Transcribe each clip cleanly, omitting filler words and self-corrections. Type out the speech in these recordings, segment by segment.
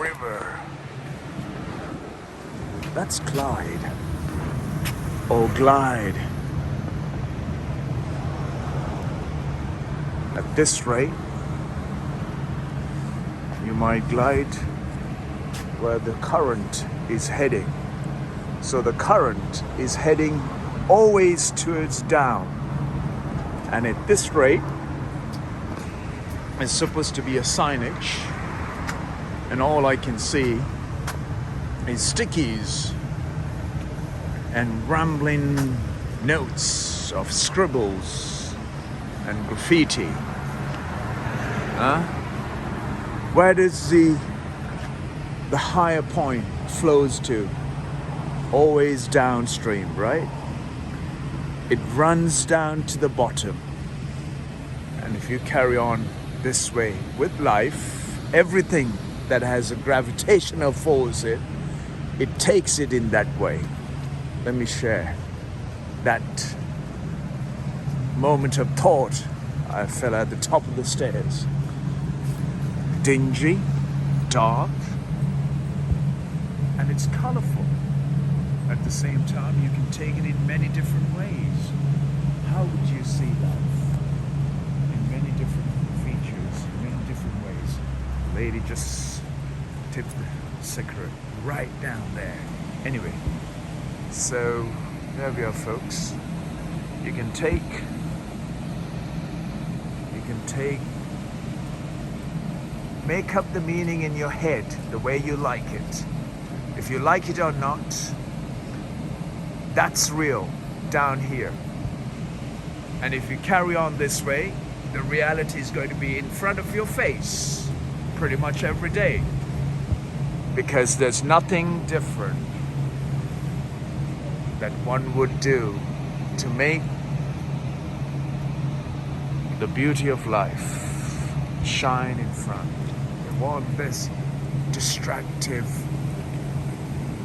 river. That's Clyde. Or glide. At this rate, you might glide where the current is heading. So the current is heading always towards down. And at this rate, it's supposed to be a signage. And all I can see is stickies and rambling notes of scribbles and graffiti. Where does the higher point flows to? Always downstream, right? It runs down to the bottom. And if you carry on this way with life, everything that has a gravitational force, it takes it in that way. Let me share that moment of thought. I fell at the top of the stairs. Dingy, dark, and it's colorful. At the same time, you can take it in many different ways. How would you see life? In many different features, in many different ways. Lady just tipped the cigarette right down there. Anyway, so there we are, folks. You can take, make up the meaning in your head the way you like it. If you like it or not, that's real down here. And if you carry on this way, the reality is going to be in front of your face pretty much every day. Because there's nothing different that one would do to make the beauty of life shine in front. They want this distractive,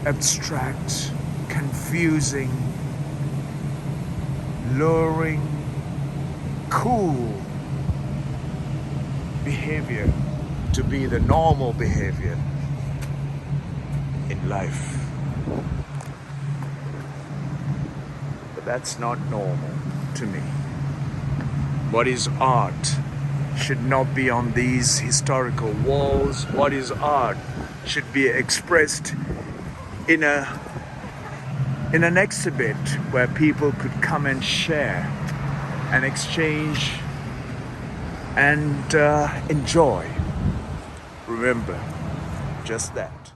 abstract, confusing, luring, cool behavior to be the normal behavior in life. But that's not normal to me. What is art should not be on these historical walls. What is art should be expressed in an exhibit where people could come and share and exchange and enjoy. Remember, just that.